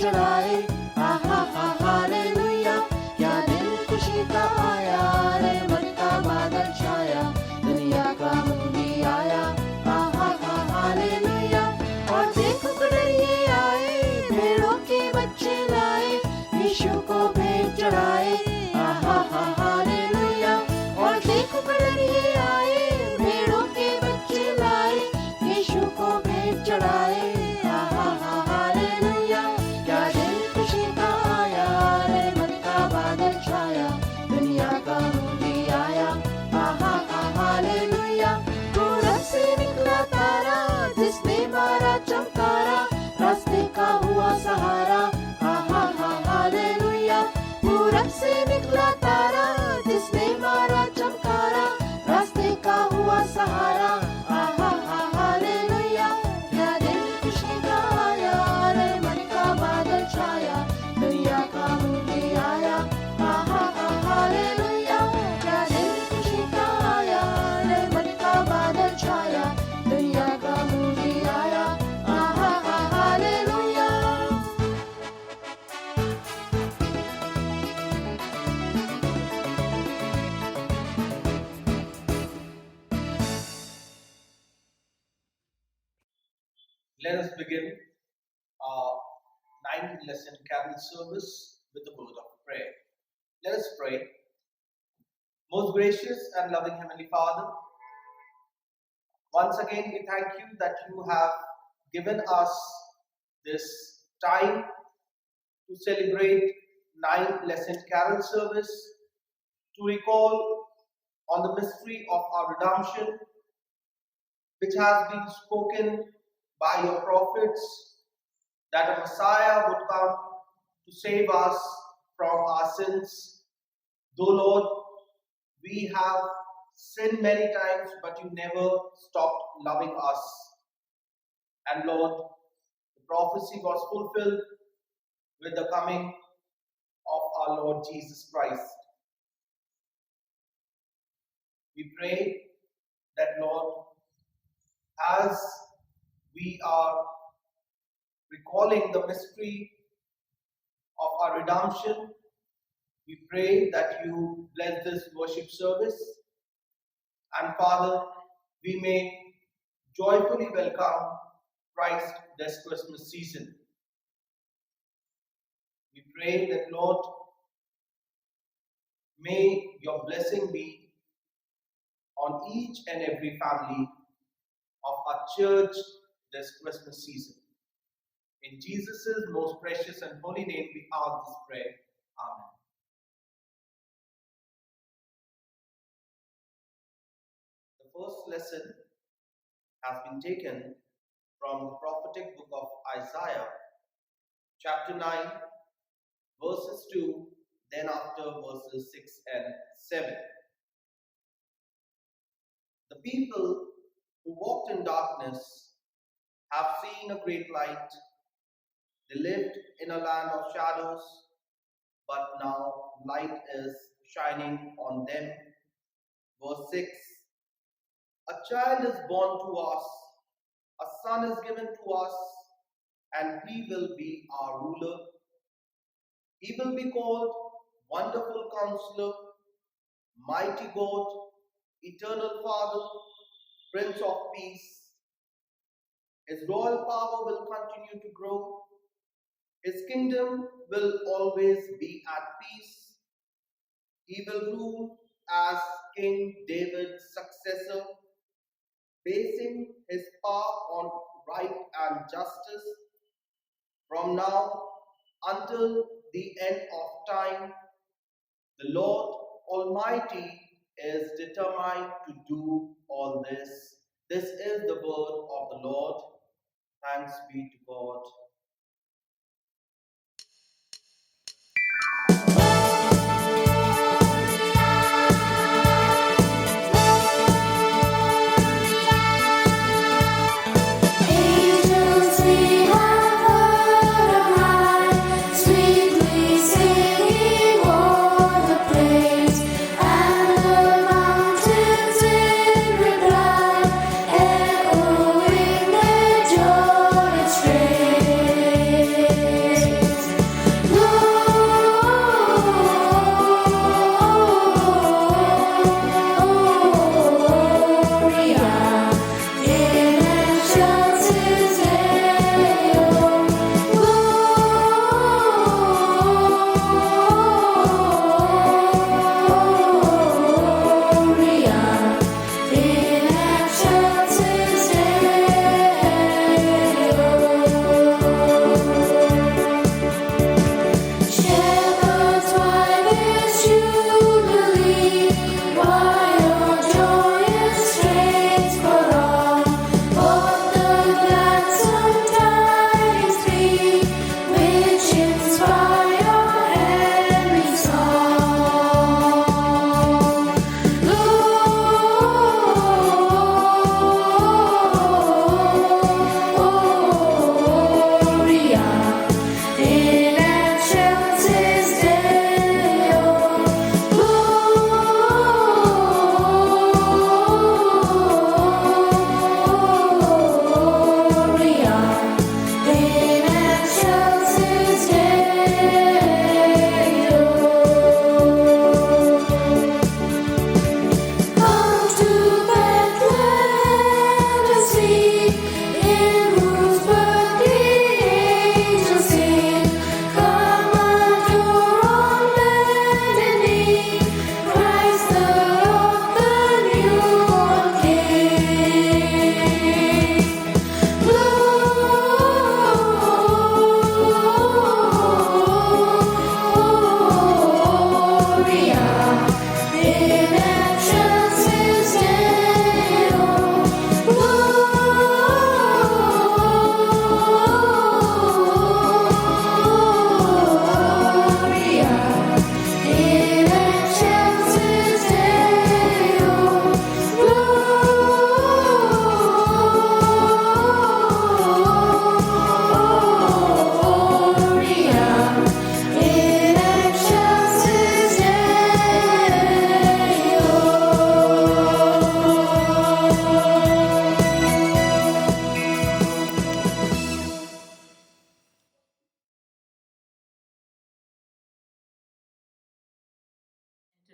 चढ़ाए। आहा हा हालेलुया, क्या दिन खुशी का आया रे, मन का बादल छाया, दुनिया का मुंडी आया। आहा हा हालेलुया, और देखो कटोरिये आए, भेड़ों के बच्चे लाए, यीशु को भेंट चढ़ाए। आहा हा हालेलुया, और देखो कटोरिये आए, भेड़ों के बच्चे लाए, यीशु को भेंट चढ़ाए। आहा हा हालेलुया, क्या दिन खुशी का आया रे, मन का बादल छाया, दुनिया का मुंडी आया। आहा हा हालेलुया, पूरब से निकला तारा, जिसने मारा चमकारा, रास्ते का हुआ सहारा। आहा हा हालेलुया, पूरब से निकला तारा, जिसने मारा चमकारा, रास्ते का हुआ सहारा। आहा हा हालेलुया, क्या दिन खुशी का आया रे, मन का बादल छाया, दुनिया का मुंडी आया। आहा हा हालेलुया, क्या दिन खुशी का आया रे, मन का बादल छाया, दुनिया का मुंडी आया। आहा हा hallelujah. Let us begin our ninth lesson carol service with a word of prayer. Let us pray. Most gracious and loving Heavenly Father, once again we thank you that you have given us this time to celebrate ninth lesson carol service, to recall on the mystery of our redemption, which has been spoken by your prophets, that a Messiah would come to save us from our sins. Though, Lord, we have sinned many times, but you never stopped loving us. And Lord, the prophecy was fulfilled with the coming of our Lord Jesus Christ. We pray that, Lord, as we are recalling the mystery of our redemption, we pray that you bless this worship service. And Father, we may joyfully welcome Christ this Christmas season. We pray that, Lord, may your blessing be on each and every family of our church this Christmas season. In Jesus' most precious and holy name we ask this prayer. Amen. The first lesson has been taken from the prophetic book of Isaiah, chapter 9, verses 2, then after verses 6 and 7. The people who walked in darkness have seen a great light. They lived in a land of shadows, but now light is shining on them. Verse 6, a child is born to us, a son is given to us, and he will be our ruler. He will be called Wonderful Counselor, Mighty God, Eternal Father, Prince of Peace. His royal power will continue to grow. His kingdom will always be at peace. He will rule as King David's successor, basing his power on right and justice. From now until the end of time, the Lord Almighty is determined to do all this. This is the word of the Lord. Thanks be to God. Angels we have heard high, sweetly singing all the praise, and the mountains in reply, echoing their joyous strain.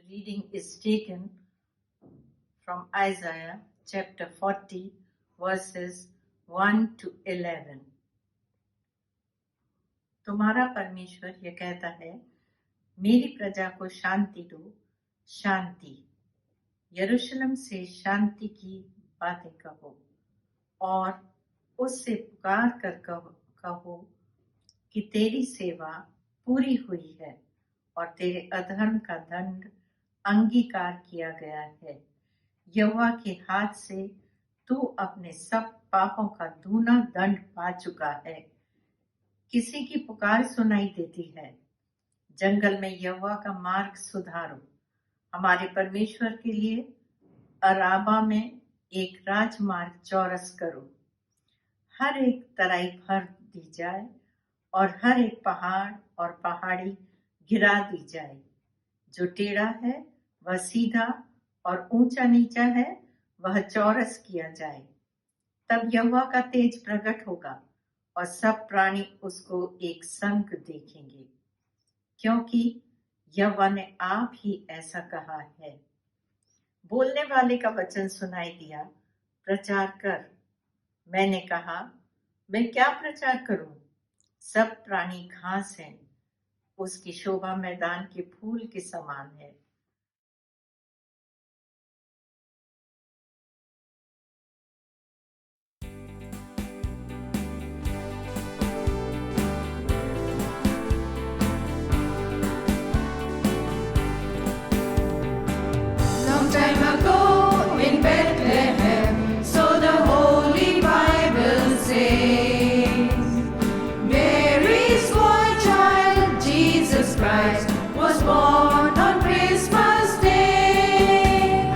reading is taken from Isaiah chapter 40, verses 1 to 11. तुम्हारा परमेश्वर यह कहता है, मेरी प्रजा को शांति दो, शांति। यरूशलेम से शांति की बातें कहो और उससे पुकार कर कहो कि तेरी सेवा पूरी हुई है और तेरे अधर्म का दंड अंगीकार किया गया है। यहोवा के हाथ से तू अपने सब पापों का दूना दंड पा चुका है। किसी की पुकार सुनाई देती है, जंगल में यहोवा का मार्ग सुधारो, हमारे परमेश्वर के लिए अराबा में एक राजमार्ग चौरस करो। हर एक तराई भर दी जाए और हर एक पहाड़ और पहाड़ी गिरा दी जाए। जो टेढ़ा है वह सीधा और ऊंचा नीचा है वह चौरस किया जाए। तब यहोवा का तेज प्रकट होगा और सब प्राणी उसको एक संग देखेंगे, क्योंकि यहोवा ने आप ही ऐसा कहा है। बोलने वाले का वचन सुनाई दिया, प्रचार कर। मैंने कहा, मैं क्या प्रचार करूं? सब प्राणी घास हैं, उसकी शोभा मैदान के फूल के समान है। Long time ago in Bethlehem, so the Holy Bible says, Mary's boy child, Jesus Christ, was born on Christmas Day.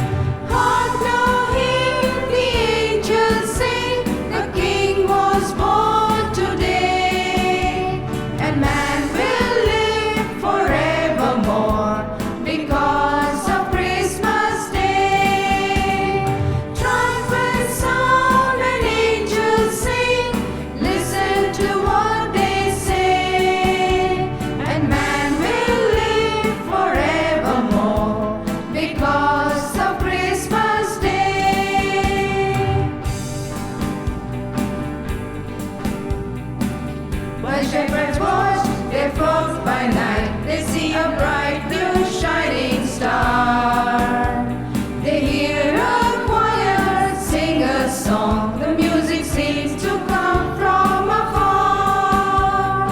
Hark now, hear the angels sing, the King was born today, and man will live forevermore because of Christmas Day. Trumpets sound and angels sing, listen to what they say, and man will live forevermore because of Christmas Day. While shepherds watch their flocks by night, they see a bright new shining star. They hear a choir sing a song, the music seems to come from afar.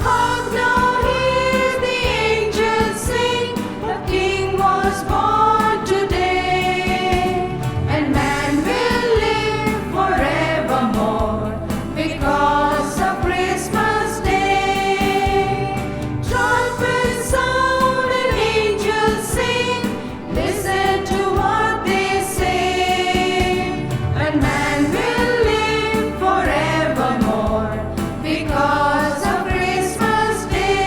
Hark now, hear the angels sing, the King was born today, and man will live forevermore because of Christmas Day. Trumpets sound and angels sing, listen to what they say, and man will live forevermore because of Christmas Day.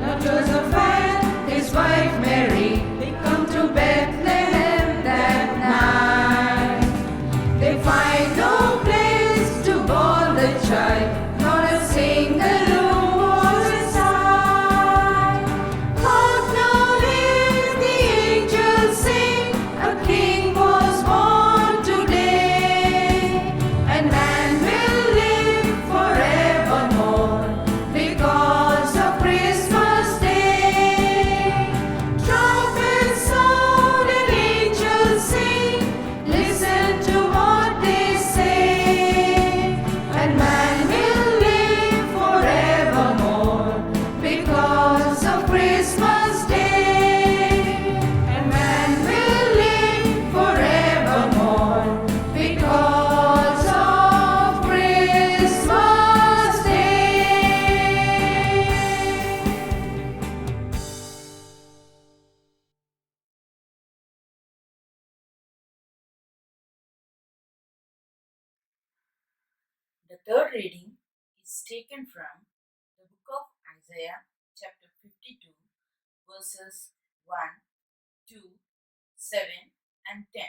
Now Joseph and his wife Mary, they come to Bethlehem that night. They find no place to born the child, not a single room was inside. Hark now, hear the angels sing, a King was born today, and man will live forevermore because of Christmas Day. Trumpets sound and angels sing, listen to what they say, and man will live forevermore because of Christmas Day, and man will live forevermore because of Christmas Day. The third reading is taken from the book of Isaiah, chapter 52, verses 1, 2, 7, and 10.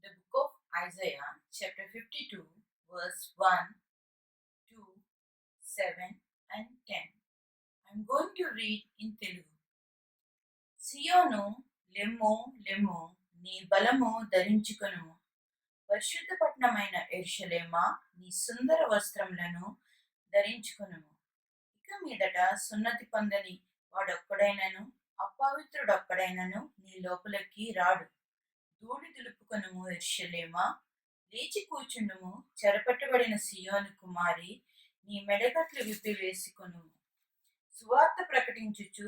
The book of Isaiah, chapter 52, verse 1, 2, 7 and 10. I'm going to read in Telugu. సియోను లెమ్ము లెమ్ము, నీ బలము ధరించుకొనుము. పరిశుద్ధ పట్టణమైన యెరూషలేమా, నీ సుందర వస్త్రములను ధరించుకొనుము. ఇక మీదట సున్నతి పొందని వాడొక్కడైనను అపవిత్రుడొక్కడైనను నీ లోపలికి రాడు. ధూళి దులుపుకొనుము యెరూషలేమా, లేచి కూర్చుండుము. చెరపట్టబడిన సియోను కుమారి, నీ మెడగట్లు విప్పివేసుకొనుము. సువార్త ప్రకటించుచు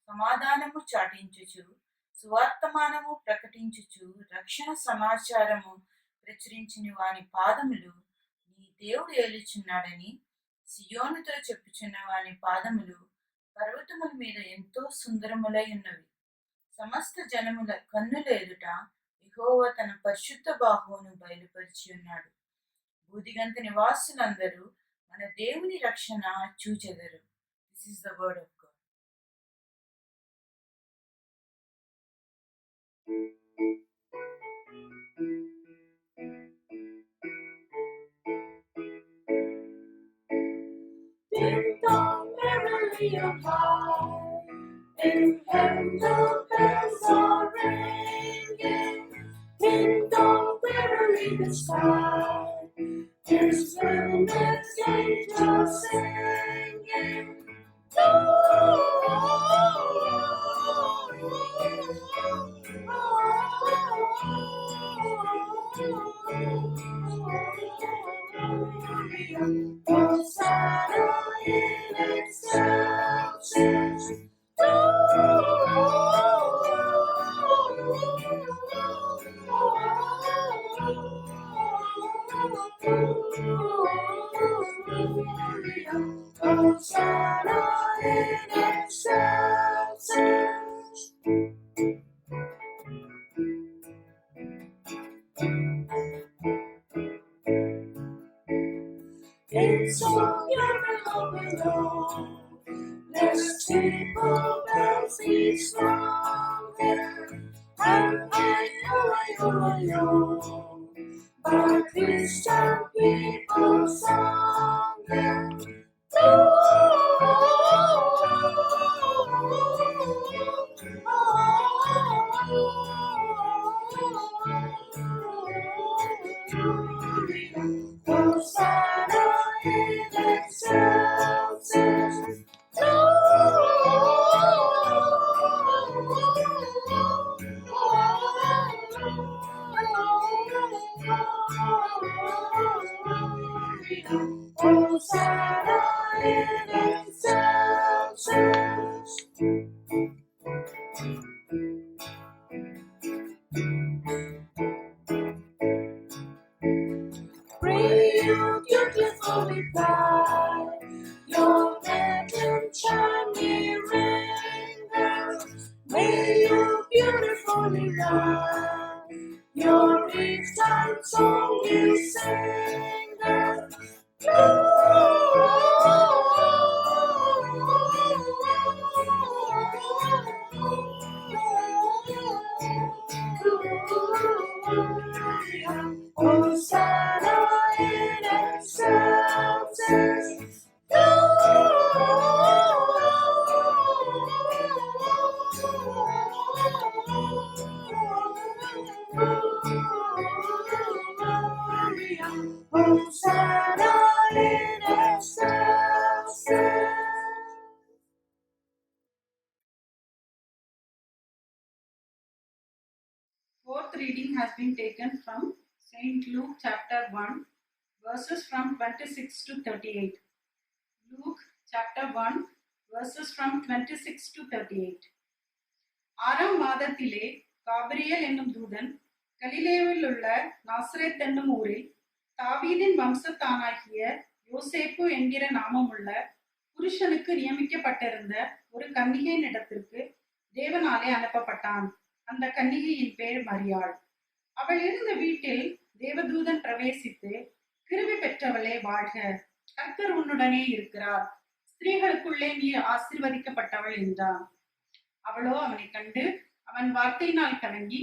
సమాధానము చాటించుచు, సువార్తమానము ప్రకటించుచు, రక్షణ సమాచారము ప్రచురించిన వాని పాదములు నీ దేవుడు ఏలుచున్నాడని సియోనుతో చెప్పుచున్న వాని పాదములు పర్వతముల మీద ఎంతో సుందరములై ఉన్నవి. సమస్త జనముల కన్నుల ఎదుట యెహోవా తన పరిశుద్ధ బాహువును బయలుపరిచి ఉన్నాడు. భూదిగంత నివాసులందరూ మన దేవుని రక్షణ చూచెదరు. This is the word of God. Ding dong, merrily on high, in heaven the bells are ringing. Ding dong, merrily the sky, there's goodness angels singing. Hosanna in excelsis. Hosanna in excelsis. It's all your below. Let's people bells be stronger. And I-yo, by Christian people stronger. Hosanna in excelsis. Hosanna in excelsis. Pray you beautifully fly, your legend shining ringers. May you beautifully lie, your each time song you singers. Hosanna in excelsis. Hosanna in excelsis. Fourth reading has been taken from St. Luke chapter 1, verses from 26 to 38. Luke chapter 1, verses from 26 to 38. ஆறாம் மாதத்திலே Gabriel என்னும் தூதன் கலிலேயில் உள்ள நாசரேத் என்னும் ஊரில் தாவீதின் வம்சத்தானாகிய யோசேப்பு என்கிற நாமமுள்ள புருஷனுக்கு நியமிக்கப்பட்டிருந்த ஒரு கன்னிகையின் இடத்திற்கு தேவனாலே அனுப்பப்பட்டான். அந்த கன்னிகையின் பேர் மரியாள். அவள் இருந்த வீட்டில் தேவதூதன் பிரவேசித்து, கிருபை பெற்றவளே வாழ்க, கர்த்தர் உன்னுடனே இருக்கிறார், ஸ்திரீகளுக்குள்ளே நீ ஆசீர்வதிக்கப்பட்டவள் என்றான். அவளோ அவனை கண்டு அவன் வார்த்தையினால் கலங்கி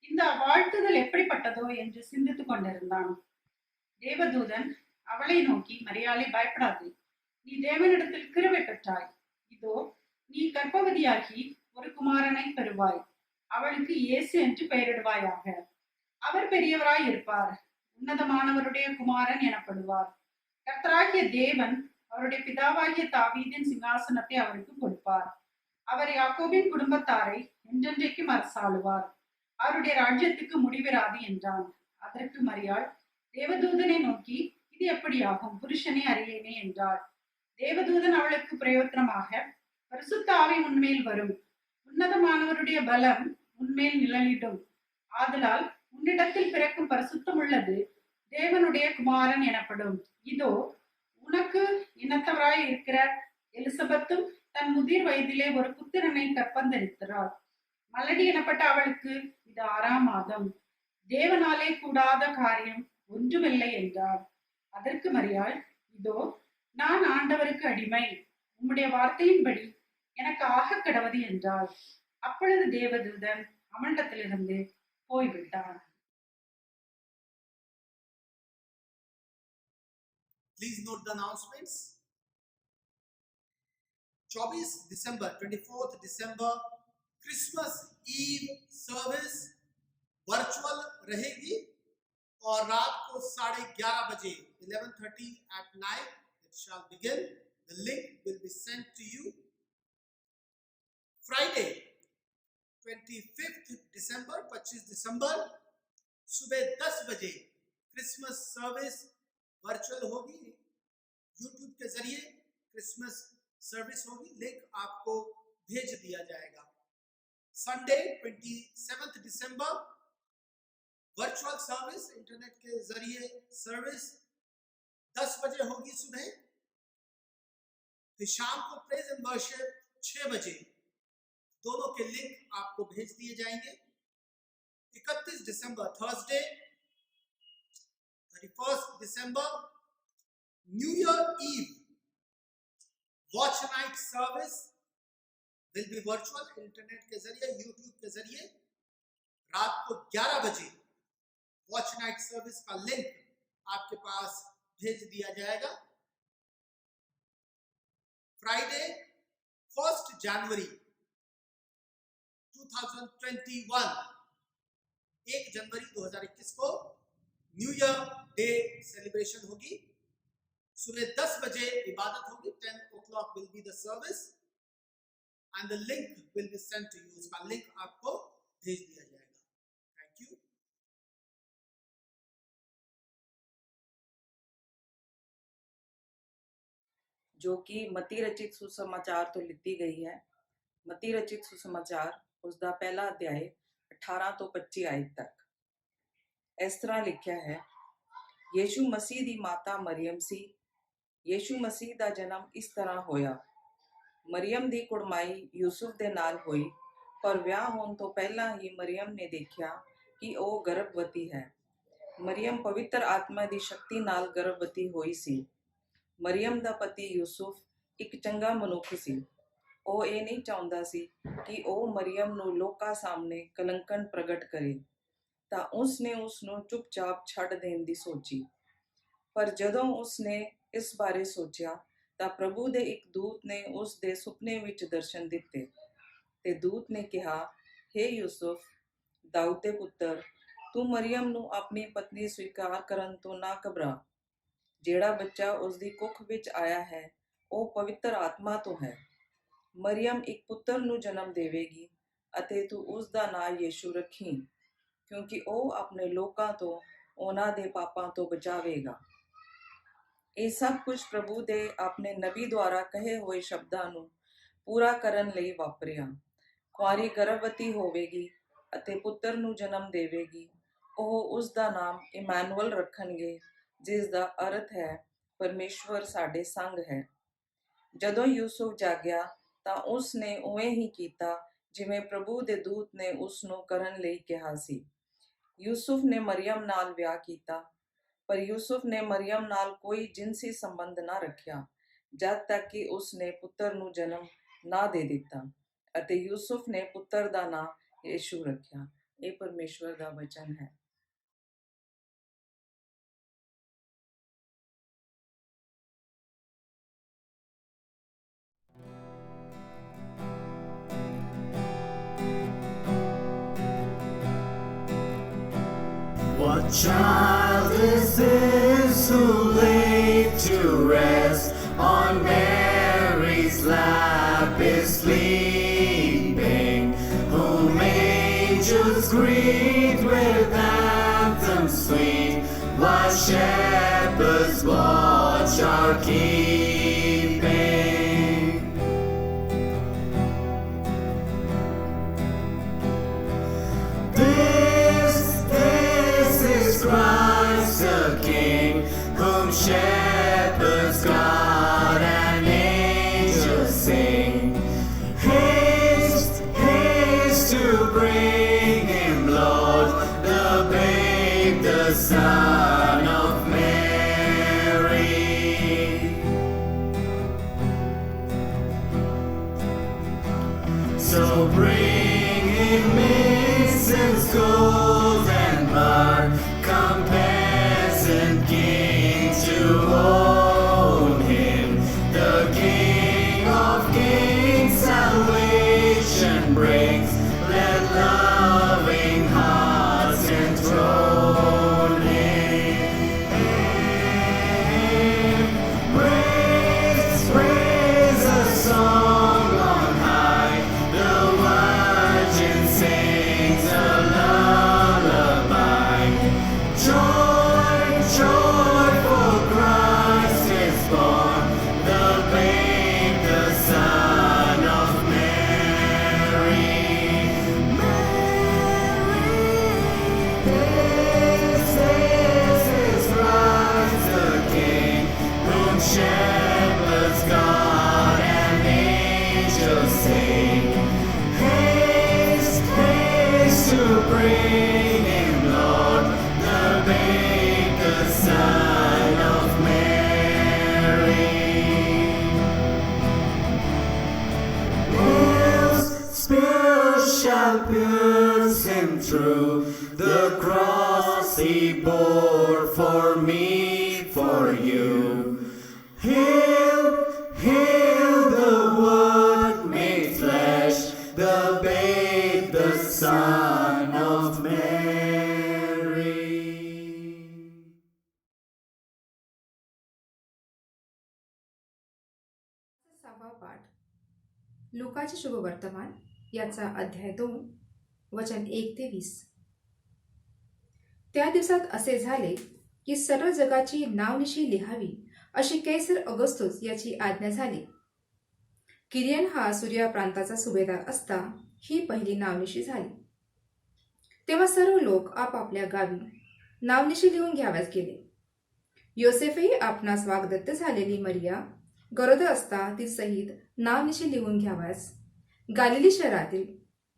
இந்த வாழ்த்துதல் எப்படிப்பட்டதோ என்று சிந்தித்துக் கொண்டிருந்தான். தேவதூதன் அவளை நோக்கி, மரியாளே பயப்படாதே, நீ தேவனிடத்தில் கிருபை பெற்றாய். இதோ நீ கர்ப்பவதியாகி ஒரு குமாரனை பெறுவாய். அவளுக்கு இயேசு என்று பெயரிடுவாயாக. அவர் பெரியவராய் இருப்பார். உன்னதமானவருடைய குமாரன் எனப்படுவார். கர்த்தராகிய தேவன் அவருடைய பிதாவாகிய தாவீதின் சிங்காசனத்தை அவருக்கு கொடுப்பார். அவர் யாக்கோபின் குடும்பத்தாரை என்றென்றைக்கும் அரசாளுவார். அவருடைய ராஜ்யத்துக்கு முடிவிராது என்றான். அதற்கு மரியாள் தேவதூதனை நோக்கி, இது எப்படியாகும்? புருஷனை அறியேனே என்றாள். தேவதூதன் அவளுக்கு பிரயோத்தனமாக, பரிசுத்த ஆவி உன்மேல் வரும், உன்னதமானவருடைய பலம் உன்மேல் நிழலிடும். ஆதலால் உன்னிடத்தில் பிறக்கும் பரிசுத்தம் உள்ளது தேவனுடைய குமாரன் எனப்படும். இதோ உனக்கு இனத்தவராய் இருக்கிற எலிசபெத்தும் தன் முதிர் வயதிலே ஒரு புத்திரனை கற்பந்தரிக்கிறாள். மலடி எனப்பட்ட அவளுக்கு இது 6ஆம் மாதம். தேவனாலே கூடாத காரியம் ஒன்றுமில்லை என்றாள். அதற்கு மரியாள், இதோ நான் ஆண்டவருக்கு அடிமை, உம்முடைய வார்த்தையின்படி எனக்கு ஆக கடவது என்றாள். அப்பொழுது தேவதூதன் அவனிடத்திலிருந்து போய்விட்டான். Please note the announcements. 24 दिसंबर 24 दिसंबर क्रिसमस ईव सर्विस वर्चुअल रहेगी और रात को 11:30 बजे 11:30 at night it shall begin. The link will be sent to you. Friday 25 दिसंबर 25 दिसंबर सुबह 10 बजे क्रिसमस सर्विस वर्चुअल होगी. यूट्यूब के जरिए क्रिसमस सर्विस होगी. लिंक आपको भेज दिया जाएगा. संडे 27 दिसंबर वर्चुअल सर्विस इंटरनेट के जरिए सर्विस 10 बजे होगी सुबह. फिर शाम को प्रेज एंड वर्शिप 6 बजे. दोनों के लिंक आपको भेज दिए जाएंगे. 31 दिसंबर थर्सडे 31 दिसंबर new year eve watch night service will be virtual internet के जरिए यूट्यूब के जरिए. रात को 11 बजे वॉच नाइट सर्विस का लिंक आपके पास भेज दिया जाएगा. फ्राइडे 1 जनवरी 2021 1 जनवरी 2021 को न्यू ईयर डे सेलिब्रेशन होगी. सुबह 10 बजे इबादत होगी. 10 o'clock will be the service and the link will be sent to you. उसका लिंक आपको भेज दिया जाएगा. Thank you. जो कि मती रचित सुसमाचार तो लिखी गई है. मती रचित सुसमाचार उसका पहला अध्याय 18 ਤੋਂ 25 आयत तक इस तरह लिखा है. यीशु मसीह दी माता मरियम सी. यीशु मसीह दा जन्म इस तरह होया. मरियम दी कुड़माई यूसुफ दे नाल होई, पर विआह होने तो पहला ही मरियम ने देखा कि वो गर्भवती है. मरियम पवित्र आत्मा दी शक्ति नाल गर्भवती होई सी. मरियम दा पति यूसुफ एक चंगा मनुख सी. ਉਹ ਇਹ ਨਹੀਂ ਚਾਹੁੰਦਾ ਸੀ ਕਿ ਉਹ ਮਰੀਮ ਨੂੰ ਲੋਕਾਂ ਸਾਹਮਣੇ ਕਲੰਕਣ ਪ੍ਰਗਟ ਕਰੇ, ਤਾਂ ਉਸਨੇ ਉਸ ਨੂੰ ਚੁੱਪਚਾਪ ਛੱਡ ਦੇਣ ਦੀ ਸੋਚੀ. ਪਰ ਜਦੋਂ ਉਸਨੇ ਇਸ ਬਾਰੇ ਸੋਚਿਆ ਤਾਂ ਪ੍ਰਭੂ ਦੇ ਇੱਕ ਦੂਤ ਨੇ ਉਸ ਦੇ ਸੁਪਨੇ ਵਿੱਚ ਦਰਸ਼ਨ ਦਿੱਤੇ ਤੇ ਦੂਤ ਨੇ ਕਿਹਾ, ਹੇ ਯੂਸੁਫ, ਦਾਊਦ ਦੇ ਪੁੱਤਰ, ਤੂੰ ਮਰੀਮ ਨੂੰ ਆਪਣੀ ਪਤਨੀ ਸਵੀਕਾਰ ਕਰਨ ਤੋਂ ਨਾ ਘਬਰਾ. ਜਿਹੜਾ ਬੱਚਾ ਉਸ ਦੀ ਕੁੱਖ ਵਿੱਚ ਆਇਆ ਹੈ ਉਹ ਪਵਿੱਤਰ ਆਤਮਾ ਤੋਂ ਹੈ. ਮਰੀਮ ਇੱਕ ਪੁੱਤਰ ਨੂੰ ਜਨਮ ਦੇਵੇਗੀ ਅਤੇ ਤੂੰ ਉਸ ਦਾ ਨਾਂ ਯੀਸ਼ੂ ਰੱਖੀ, ਕਿਉਂਕਿ ਉਹ ਆਪਣੇ ਲੋਕਾਂ ਤੋਂ ਉਹਨਾਂ ਦੇ ਪਾਪਾਂ ਤੋਂ ਬਚਾਵੇਗਾ. ਇਹ ਸਭ ਕੁਝ ਪ੍ਰਭੂ ਦੇ ਆਪਣੇ ਨਬੀ ਦੁਆਰਾ ਕਹੇ ਹੋਏ ਸ਼ਬਦਾਂ ਨੂੰ ਪੂਰਾ ਕਰਨ ਲਈ ਵਾਪਰਿਆ. ਕੁਆਰੀ ਗਰਭਵਤੀ ਹੋਵੇਗੀ ਅਤੇ ਪੁੱਤਰ ਨੂੰ ਜਨਮ ਦੇਵੇਗੀ. ਉਹ ਉਸ ਦਾ ਨਾਮ ਇਮਾਨੂਅਲ ਰੱਖਣਗੇ, ਜਿਸ ਦਾ ਅਰਥ ਹੈ ਪਰਮੇਸ਼ਵਰ ਸਾਡੇ ਸੰਗ ਹੈ. ਜਦੋਂ ਯੂਸੁਫ ਜਾਗਿਆ ਤਾਂ ਉਸ ਨੇ ਉਵੇਂ ਹੀ ਕੀਤਾ ਜਿਵੇਂ ਪ੍ਰਭੂ ਦੇ ਦੂਤ ਨੇ ਉਸ ਨੂੰ ਕਰਨ ਲਈ ਕਿਹਾ ਸੀ. ਯੂਸੁਫ ਨੇ ਮਰੀਮ ਨਾਲ ਵਿਆਹ ਕੀਤਾ, ਪਰ ਯੂਸੁਫ ਨੇ ਮਰੀਮ ਨਾਲ ਕੋਈ ਜਿਨਸੀ ਸੰਬੰਧ ਨਾ ਰੱਖਿਆ ਜਦ ਤੱਕ ਕਿ ਉਸ ਨੇ ਪੁੱਤਰ ਨੂੰ ਜਨਮ ਨਾ ਦੇ ਦਿੱਤਾ ਅਤੇ ਯੂਸੁਫ ਨੇ ਪੁੱਤਰ ਦਾ ਨਾਂ ਯੀਸ਼ੂ ਰੱਖਿਆ. ਇਹ ਪਰਮੇਸ਼ਵਰ ਦਾ ਵਚਨ ਹੈ. child is this who laid to rest on Mary's lap is sleeping, whom angels greet with anthems sweet, while shepherds watch our keeping. This is Christ the King, whom shepherds guard and angels sing. Haste, haste to bring him, Lord, the babe, the Son of Mary. So bring him incense, gold and myrrh, come peasant king to own him, the King of kings salvation brings. Let loving hearts enthrone him. Praise, praise a song on high, the Virgin sings a lullaby. Joy, joy, for Christ is born, the babe, the Son of Mary. This is Christ the King, whom shepherds guard and angels sing. Haste, haste to bring him, Lord, the babe, the Son of Mary. Nails, spears shall pierce him through, the cross he bore for me, for you. Hail, hail the Word made flesh, the babe, the Son of Mary. 6वा पाठ लुकाचे शुभवर्तमान याचा अध्याय 2 वचन 1 ते 20. त्या दिवसात असे झाले की सर्व जगाची नावनिशी लिहावी अशी कैसर ऑगस्टस याची आज्ञा झाली. किरियन हा सूर्या प्रांताचा सुभेदार असता ही पहिली नावनिशी झाली. तेव्हा सर्व लोक आपापल्या गावी नावनिशी लिहून घ्याव्यास गेले. योसेफही आपणास वाग्दत्त झालेली मरिया गरोदर असता ती सहित नावनिशी लिहून घ्याव्यास गालिली शहरातील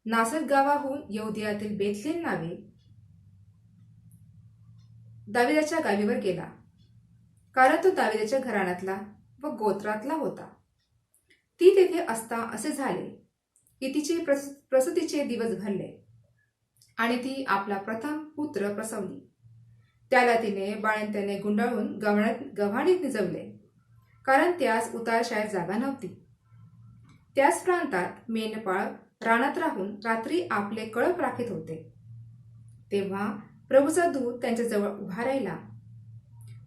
नासरत गावाहून यहुदियातील बेथलेम नावे दाविदाच्या गावीवर गेला, कारण तो दाविदाच्या घराण्यातला व गोत्रातला होता. ती तेथे असता असे झाले की तिचे प्रसूतीचे दिवस भरले आणि ती आपला प्रथम पुत्र प्रसवली. त्याला तिने बाळंत्याने गुंडाळून गव्हाणीत निजवले, कारण त्यास उतारशाळेत जागा नव्हती. त्याच प्रांतात मेंढपाळ रानात राहून रात्री आपले कळप राखीत होते. तेव्हा प्रभूचा दूत त्यांच्याजवळ उभा राहिला.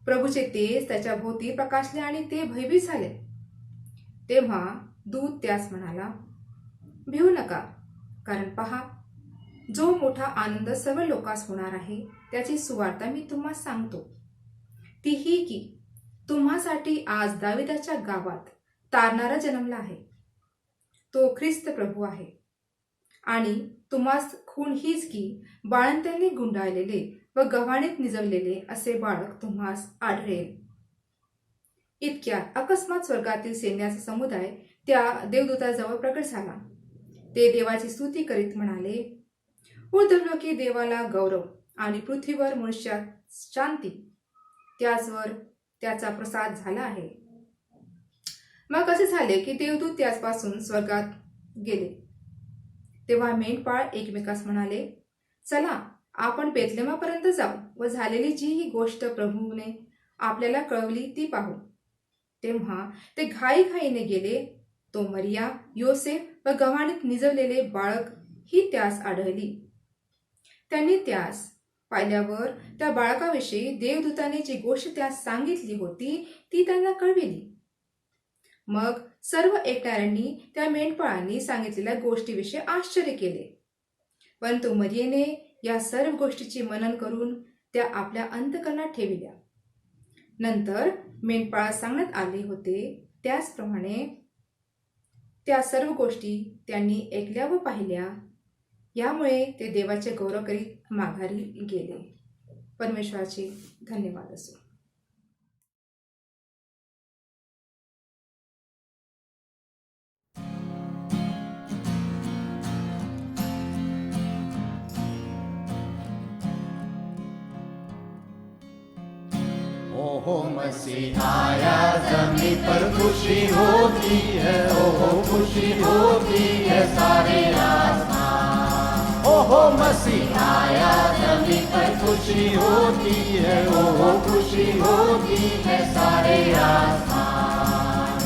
प्रभूचे तेज त्याच्या भोवती प्रकाशले आणि ते भयभीत झाले. तेव्हा दूत त्यास म्हणाला, भिवू नका, कारण पहा, जो मोठा आनंद सर्व लोकांस होणार आहे त्याची सुवार्ता मी तुम्हाला सांगतो. ती ही की तुम्हासाठी आज दाविदाच्या गावात तारणारा जन्मला आहे. तो ख्रिस्त प्रभू आहे. आणि तुम्हास खूण हीच की बाळंत्यांनी गुंडाळलेले व गव्हाणीत निजवलेले असे बाळक तुम्हास आढळेल. इतक्यात अकस्मात स्वर्गातील सैन्याचा समुदाय त्या देवदूताजवळ प्रकट झाला. ते देवाची स्तुती करीत म्हणाले, ऊर्ध्वलोकी देवाला गौरव आणि पृथ्वीवर मनुष्यात शांती. त्याचवर त्याचा प्रसाद झाला आहे. मग असे झाले की देवदूत त्याचपासून स्वर्गात गेले. तेव्हा मेंढपाळ एकमेकास म्हणाले, चला आपण बेथलेमापर्यंत जाऊ व झालेली जी ही गोष्ट प्रभूने आपल्याला कळवली ती पाहू. तेव्हा ते घाईघाईने गेले. तो मरिया, योसेफ व गव्हाणीत निजवलेले बाळक ही त्यास आढळली. त्यांनी त्यास पाहिल्यावर त्या बाळकाविषयी देवदूताने जी गोष्ट त्यास सांगितली होती ती त्यांना कळविली. मग सर्व ऐकणाऱ्यांनी त्या मेंढपाळांनी सांगितलेल्या गोष्टीविषयी आश्चर्य केले. परंतु मरियेने या सर्व गोष्टीची मनन करून त्या आपल्या अंतःकरणात ठेविल्या. नंतर मेंढपाळात सांगण्यात आले होते त्याचप्रमाणे त्या सर्व गोष्टी त्यांनी ऐकल्या व पाहिल्या. यामुळे ते देवाचे गौरव करीत माघारी गेले. परमेश्वराचे धन्यवाद असो. ओहो मसीह आया जमीन पर खुशी होती है, ओहो खुशी होती है सारे आसमान। ओहो मसीह आया जमीन पर खुशी होती है, ओहो खुशी होती है सारे आसमान।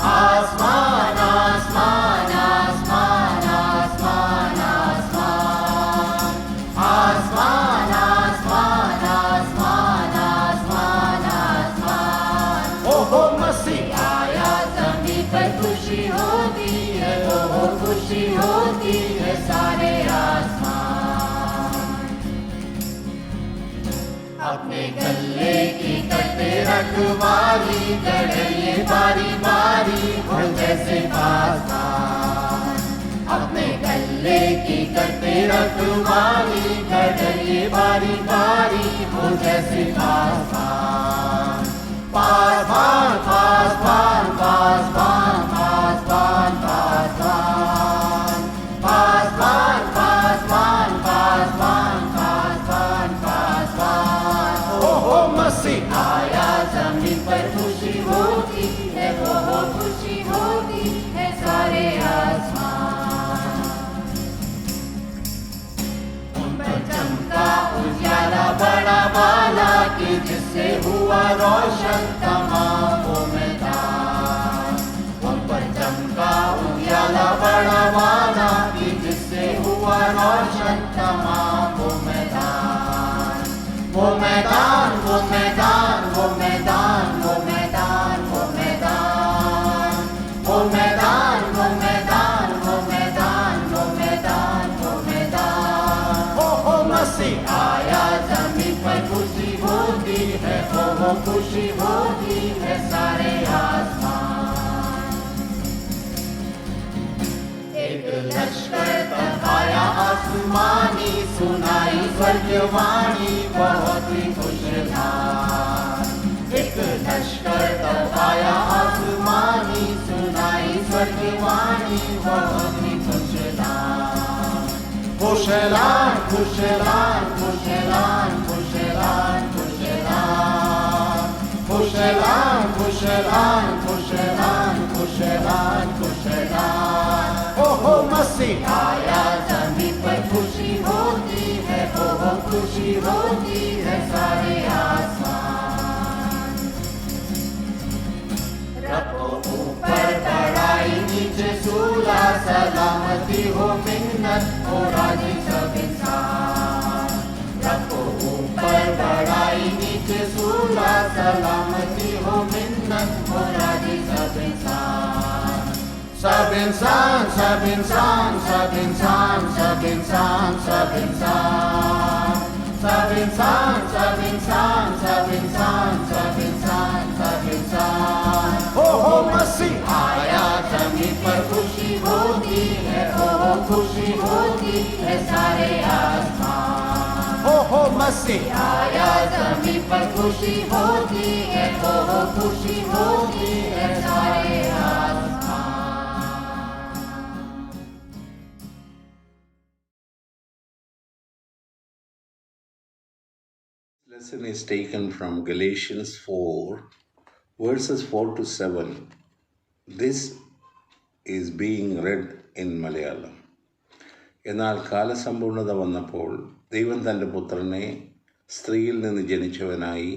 आसमान आसमान आसमान आसमान आसमान आसमान आसमान आसमान आसमान आसमान। ओहो मसीह आया जमीन पर खुशी होती है, ओहो खुशी होती है सारे आसमान। अपने गले की कटे रखवाली गड़े बारी बारी हो जैसे पासवान। अपने गले की कटे रखवाली गड़े बारी बारी हो जैसे पासवान। पासवान पासवान पासवान पासवान पासवान पासवान पासवान पासवान पासवान पासवान। ओहो मसीह आया जमीन पर खुशी होती है, ओहो खुशी होती है सारे आसमान। उन पर चमका उजाला बड़ा वाला कि जिससे हुआ रोशन तमाम वो मैदान। उन पर चमका उजाला बड़ा वाला कि जिससे हुआ रोशन तमाम वो मैदान। वो मैदान वो मैदान वो मैदान वो मैदान वो मैदान वो मैदान वो मैदान वो मैदान वो मैदान वो मैदान। ओहो मसीह आया जमीन पर खुशी होती है, ओहो खुशी होती है सारे आसमान। एक लश्कर तब आया आसमानी सुनाई स्वर्गवाणी बहुत ही खुशहाल। एक लश्कर तब आया आसमानी सुनाई स्वर्गवाणी बहुत ही खुशहाल। खुशहाल खुशहाल खुशहाल खुशहाल खुशहाल खुशहाल खुशहाल खुशहाल खुशहाल खुशहाल। ओहो मसीह आया जमीन पर खुशी होती है, ओहो खुशी होती है सारे आसमान। रखो ऊपर बड़ाई नीचे सूला सलामती हो मिन्नत हो राजी सब इंसान। रखो ऊपर बड़ाई नीचे सूला सलामती हो मिन्नत हो राजी सब इंसान। सब इंसान सब इंसान सब इंसान सब इंसान सब इंसान सब इंसान सब इंसान सब इंसान सब इंसान सब इंसान। ओहो मसीह आया जमीन पर खुशी होती है, ओहो खुशी होती है सारे आसमान। ओहो मसीह आया जमीन पर खुशी होती है, ओहो खुशी होती है सारे आसमान। Lesson is taken from Galatians 4, verses 4 to 7. This is being read in Malayalam. എന്നാൽ കാലസമ്പൂർണത വന്നപ്പോൾ ദൈവം തൻ്റെ പുത്രനെ സ്ത്രീയിൽ നിന്ന് ജനിച്ചവനായി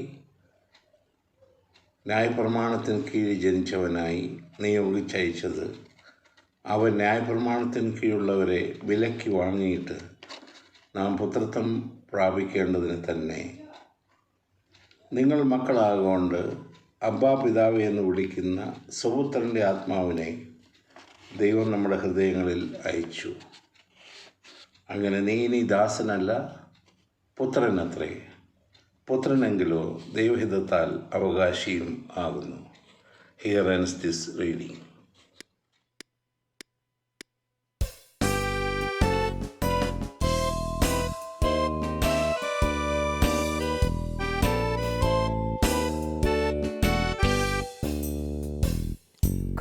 ന്യായപ്രമാണത്തിന് കീഴിൽ ജനിച്ചവനായി നിയോഗിച്ചയച്ചത് അവൻ ന്യായപ്രമാണത്തിന് കീഴുള്ളവരെ വിലക്കി വാങ്ങിയിട്ട് നാം പ്രാപിക്കേണ്ടതിന് തന്നെ. നിങ്ങൾ മക്കളാകൊണ്ട് അബ്ബാ പിതാവ് എന്ന് വിളിക്കുന്ന സ്വപുത്രൻ്റെ ആത്മാവിനെ ദൈവം നമ്മുടെ ഹൃദയങ്ങളിൽ അയച്ചു. അങ്ങനെ നീ ഇനി ദാസനല്ല, പുത്രനത്രേ. പുത്രനെങ്കിലോ ദൈവഹിതത്താൽ അവകാശിയും ആകുന്നു. Here ends this reading.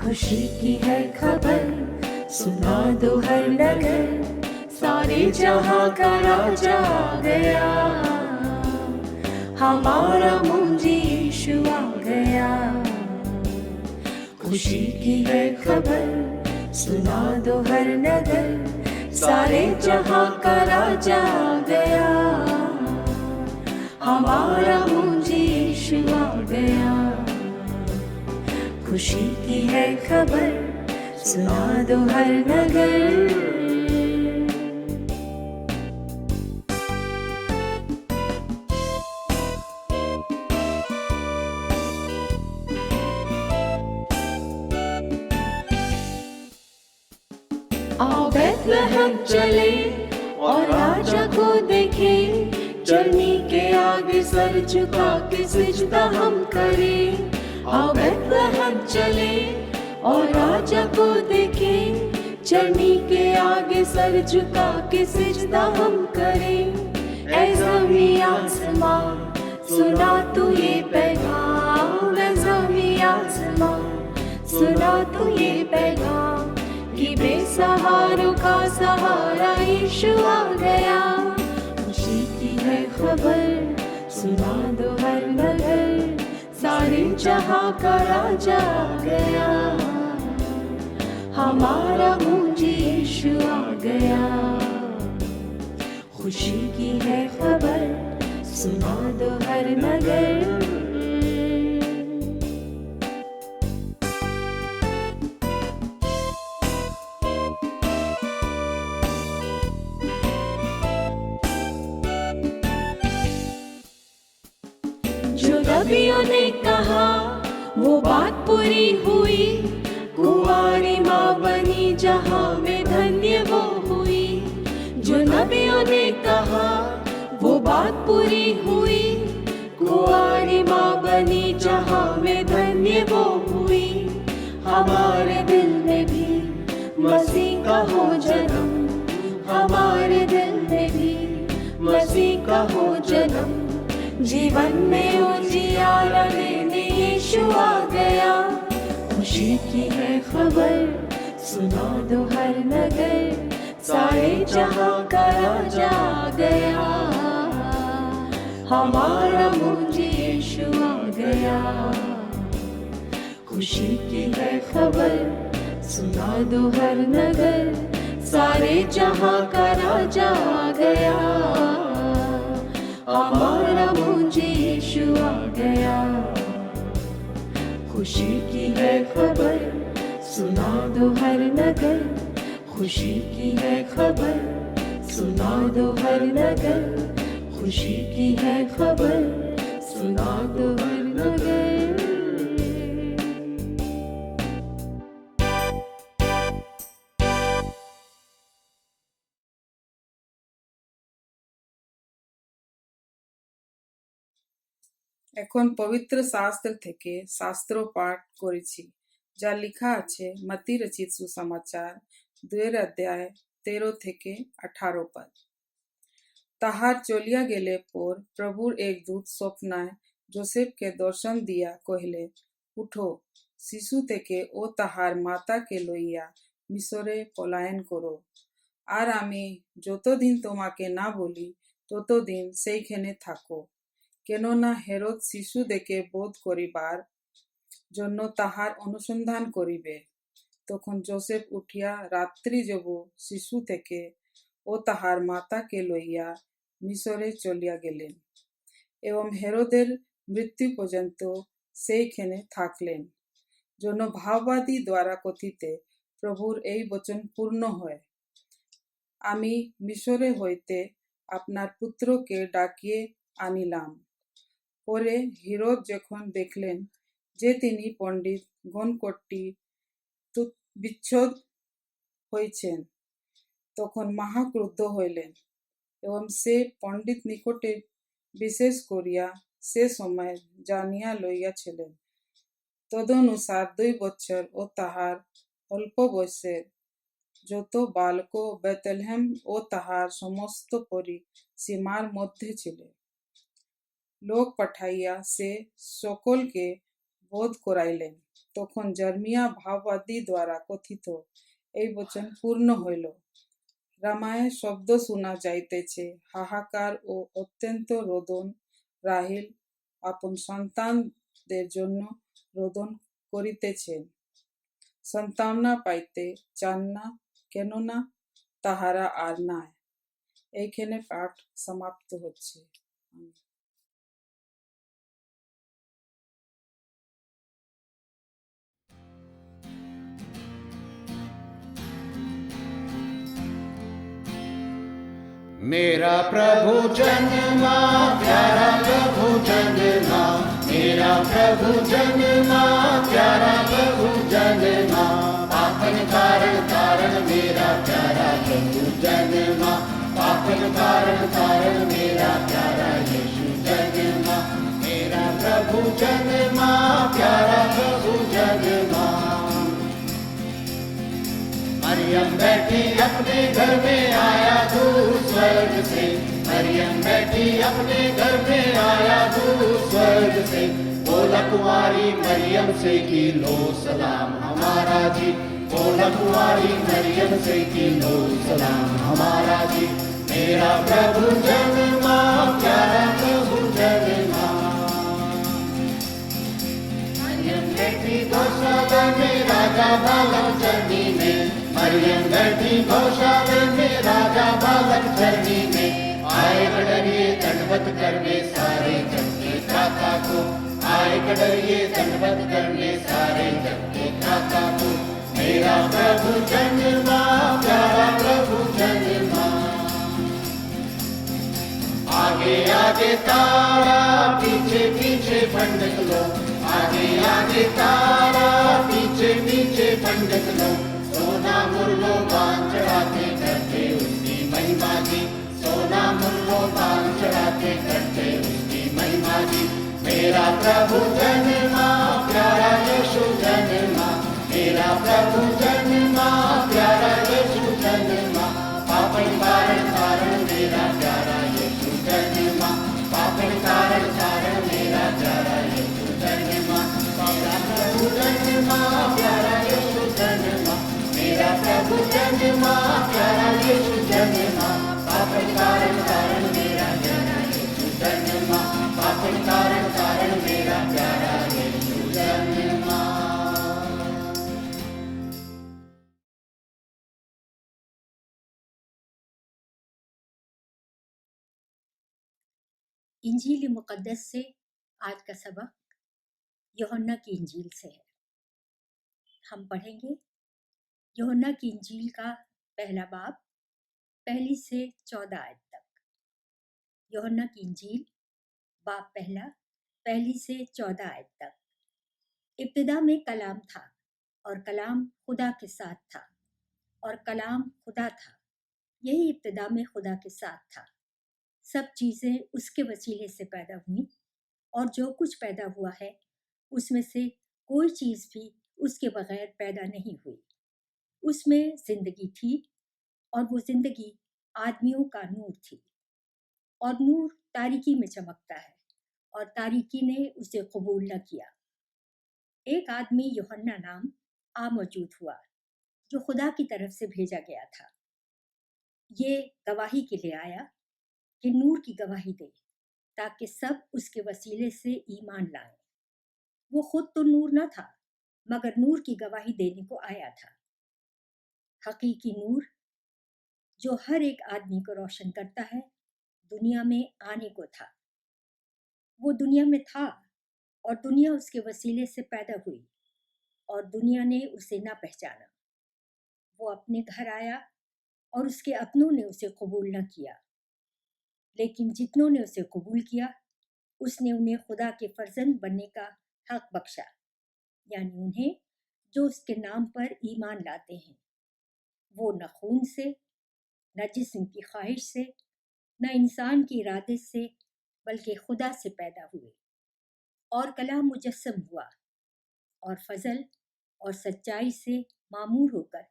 खुशी की है खबर सुना दो हर नगर, सारे जहां का राजा आ गया, हमारा मुंजी यीशु आ गया। खुशी की है खबर सुना दो हर नगर, सारे जहां का राजा आ गया, हमारा मुंजी यीशु आ गया। खुशी की है खबर सुना दो हर नगर। आओ बैतलहम चले और राजा को देखे, चलनी के आगे सर झुका के सिजदा हम करें। आओ बैतलहम चले और राजा को देखे, चलनी के आगे सर झुका के सिजदा हम करें। ऐ ज़मीं आसमां सुना तू ये पैगाम, ऐ ज़मीं आसमां सुना तू ये पैगाम, कि बेसहारों का सहारा यीशु आ गया। खुशी की है खबर सुना दो हर नगर, सारे जहां का राजा आ गया, हमारा मुंजी यीशु आ गया। खुशी की है खबर सुना दो हर नगर। नबियों ने कहा वो बात पूरी हुई, कुंवारी माँ बनी जहाँ में धन्य वो हुई। जो नबियों ने कहा वो बात पूरी हुई, कुंवारी माँ बनी जहाँ में धन्य वो हुई। हमारे दिल में भी मसीह का हो जन्म, हमारे दिल में भी मसीह का हो जन्म, जीवन में उजियारा देने यीशु आ गया। खुशी की है खबर सुना दो हर नगर, सारे जहां का राजा आ गया, हमारा मुंजी यीशु आ गया। खुशी की है खबर सुना दो हर नगर, सारे जहां का राजा आ गया, हमारा मुंजी यीशु आ गया। खुशी की है खबर सुना दो हर नगर, खुशी की है खबर सुना दो हर नगर, खुशी की है खबर सुना दो हर नगर। এখন পবিত্র শাস্ত্র থেকে শাস্ত্র পাঠ করেছি, যা লেখা আছে মত্তি রচিত সুসমাচার 2 অধ্যায় 13 থেকে 18 পদ। তাহার চলিয়া গেলে পর প্রভুর এক দূত স্বপ্নায় যোসেফকে দর্শন দিয়া কহিলে, উঠো, শিশু থেকে ও তাহার মাতাকে লইয়া মিশরে পলায়ন করো, আর আমি যতদিন তোমাকে না বলি ততদিন সেইখানে থাকো, কেননা হেরোদ শিশু দেখে বোধ করিবার জন্য তাহার অনুসন্ধান করিবে। তখন যোসেফ উঠিয়া রাত্রি যাবু শিশু থেকে ও তাহার মাতাকে লইয়া মিশরে চলিয়া গেলেন, এবং হেরোদের মৃত্যু পর্যন্ত সেইখানে থাকলেন, যেন ভাববাদী দ্বারা কথিত প্রভুর এই বচন পূর্ণ হয়, আমি মিশরে হইতে আপনার পুত্রকে ডাকিয়ে আনিলাম। পরে হিরোদ যখন দেখলেন যে তিনি পণ্ডিত গণ কর্তৃক বিচ্ছেদ হয়েছেন, তখন মহাক্রুদ্ধ হইলেন এবং সে পণ্ডিত নিকটে বিশেষ করিয়া সে সময় জানিয়া লইয়াছিলেন। তদনুসার 2 বৎসর ও তাহার অল্প বয়সের যত বালক বেতলেহেম ও তাহার সমস্ত সীমার মধ্যে ছিল। লোক পাঠাইয়া সে সকলকে বোধ করাইলেন। তখন জর্মিয়া ভাববাদী দ্বারা কথিত এই বচন পূর্ণ হইল। রামায় শব্দ শোনা যাইতেছে, হাহাকার ও অত্যন্ত রোদন। রাহেল আপন সন্তানদের জন্য রোদন করিতেছেন, সন্তানা পাইতে চান না, কেননা তাহারা আর নাই। এইখানে পাঠ সমাপ্ত হচ্ছে। मेरा प्रभु जन्मा, प्यारा प्रभु जन्मा, मेरा प्रभु जन्मा, प्यारा प्रभु जन्मा, पापन कारण कारण मेरा प्यारा प्रभु जन्मा, पापन कारण कारण मेरा प्यारा यीशु जन्मा, मेरा प्रभु जन्मा, प्यारा प्रभु जन्मा। मरियम बैठी अपने घर में, आया दूत स्वर्ग से, मरियम बैठी अपने घर में, आया दूत स्वर्ग से, बोला कुंवारी मरियम से की लो सलाम हमारा जी, बोला कुंवारी मरियम से की लो सलाम हमारा जी। मेरा प्रभु जन्मा, प्यारा प्रभु जन्मा। मरियम बैठी गौशाला में, राजा बालक चरनी में, मरियम बैठी गौशाला में, राजा बालक चरनी में, आए कड़रिए दंडवत करने सारे जग के त्राता को, आए कड़रिए दंडवत करने सारे जग के त्राता को। मेरा प्रभु जन्मा, प्यारा प्रभु जन्मा। आगे आगे तारा, पीछे पीछे पंडित लोग, आगे आगे तारा, पीछे पीछे पंडित लोग, सोना मुर्गो पान चढ़ाते करते उसकी महिमा की, सोना मुर्गो पान चढ़ाते करते उसकी महिमा की। मेरा प्रभु जन्मा, प्यारा यीशु जन्मा, मेरा प्रभु जन्मा, प्यारा यीशु जन्मा, पापन कारण कारण मेरा प्यारा यीशु जन्मा, पापन कारण कारण मेरा प्यारा यीशु जन्मा, मेरा प्रभु जन्मा, प्यारा यीशु जन्मा, मेरा प्रभु जन्मा, प्यारा यीशु जन्मा, पापन कारण कारण मेरा प्यारा यीशु जन्मा, पापन कारण कारण मेरा प्यारा यीशु जन्मा। इंजील मुक़द्दस से आज का सबक यूहन्ना की इंजील से है। हम पढ़ेंगे यूहन्ना की इंजील का पहला बाब 1 से 14 आयत तक। यूहन्ना की इंजील बाब पहला 1 से 14 आयत तक। इब्तिदा में कलाम था और कलाम खुदा के साथ था और कलाम खुदा था। यही इब्तिदा में खुदा के साथ था। सब चीज़ें उसके वसीले से पैदा हुई और जो कुछ पैदा हुआ है उसमें से कोई चीज़ भी उसके बगैर पैदा नहीं हुई। उसमें ज़िंदगी थी और वो ज़िंदगी आदमियों का नूर थी और नूर तारीकी में चमकता है और तारीकी ने उसे कबूल न किया। एक आदमी यूहन्ना नाम आ मौजूद हुआ जो खुदा की तरफ से भेजा गया था। ये गवाही के लिए आया कि नूर की गवाही दे ताकि सब उसके वसीले से ईमान लाएं। वो खुद तो नूर न था मगर नूर की गवाही देने को आया था। हकीकी नूर जो हर एक आदमी को रोशन करता है दुनिया में आने को था। वो दुनिया में था और दुनिया उसके वसीले से पैदा हुई और दुनिया ने उसे न पहचाना। वो अपने घर आया और उसके अपनों ने उसे कबूल न किया। लेकिन जितनों ने उसे कबूल किया उसने उन्हें खुदा के फर्जंद बनने का हक बख्शा, यानी उन्हें जो उसके नाम पर ईमान लाते हैं। वो न खून से, न जिस्म की ख्वाहिश से, न इंसान के इरादे से, बल्कि खुदा से पैदा हुए और कलाम मुजस्सम हुआ और फजल और सच्चाई से मामूर होकर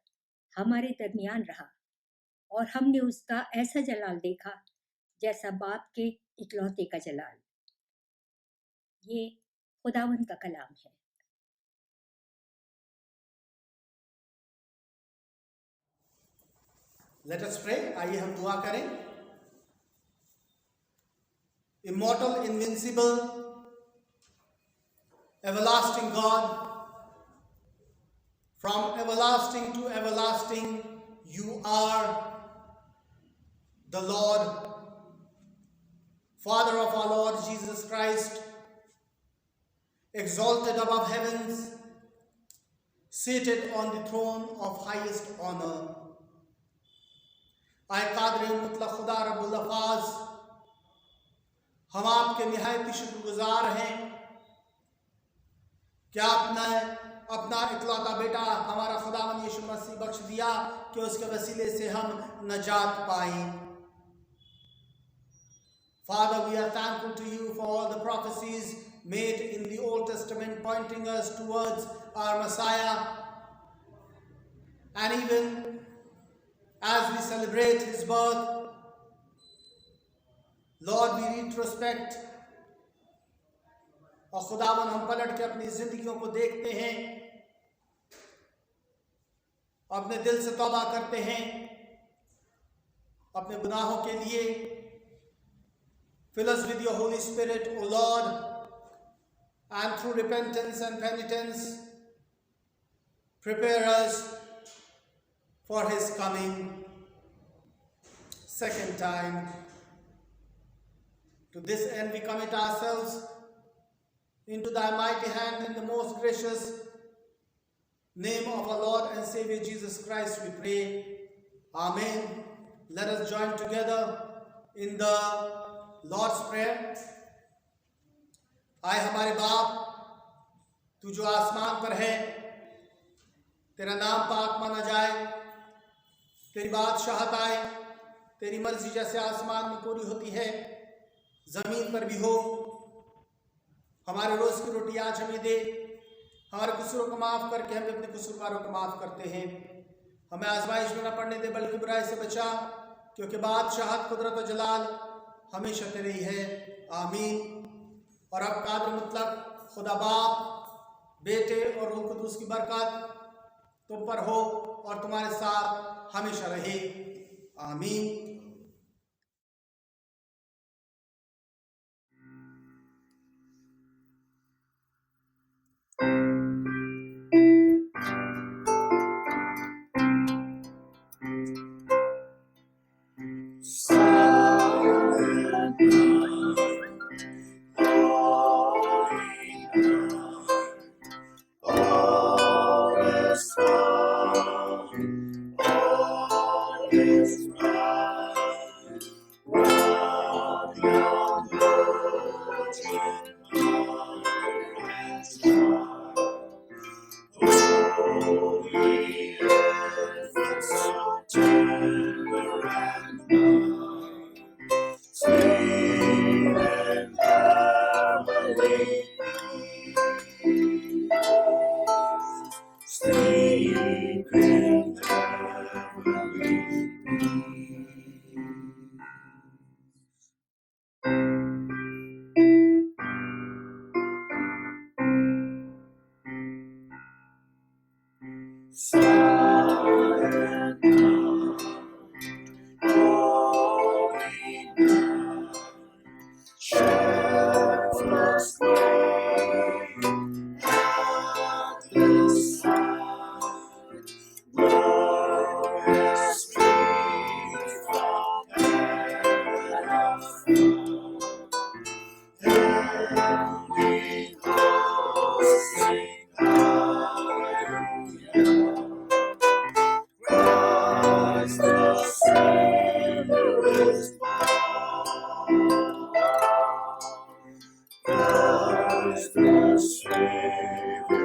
हमारे दरमियान रहा, और हमने उसका ऐसा जलाल देखा जैसा बाप के इकलौते का जलाल। ये खुदावंद का कलाम है। Let us pray. आइए हम दुआ करें। Immortal, invincible, everlasting God, from everlasting to everlasting, you are the Lord, Father of our Lord Jesus Christ, exalted above heavens, seated on the throne of highest honor. आए कादर मुतलक खुदा रब्बुल अल्फाज, हम आपके निहायत शुक्रगुजार हैं कि आपने अपना इकलौता बेटा हमारा खुदावंद यीशु मसीह बख्श दिया कि उसके वसीले से हम नजात पाएं। Father, we are thankful to you for all the prophecies made in the Old Testament pointing us towards our Messiah, and even as we celebrate his birth, Lord, we retrospect, और खुदावन हम पलट के अपनी जिंदगियों को देखते हैं, अपने दिल से तौबा करते हैं अपने गुनाहों के लिए। Fill us with your Holy Spirit, O Lord, and through repentance and penitence, prepare us for his coming second time. To this end, we commit ourselves into thy mighty hand in the most gracious name of our Lord and Savior Jesus Christ, we pray. Amen. Let us join together in the Lord's Prayer. आए हमारे बाप, तू जो आसमान पर है, तेरा नाम पाक माना जाए, तेरी बादशाहत आए, तेरी मर्जी जैसे आसमान में पूरी होती है जमीन पर भी हो। हमारे रोज की रोटी आज हमें दे, हमारे कसूरों को माफ करके हम अपने कसूरवारों को माफ करते हैं। हमें आजमाइश में न पड़ने दे बल्कि बुराई से बचा, क्योंकि बादशाहत, कुदरत और जलाल हमेशा तेरी है। आमीन। और अब कादर मुतलक खुदा बाप, बेटे और रूह कुदूस की बरकत तुम पर हो और तुम्हारे साथ हमेशा रहे। आमीन। Save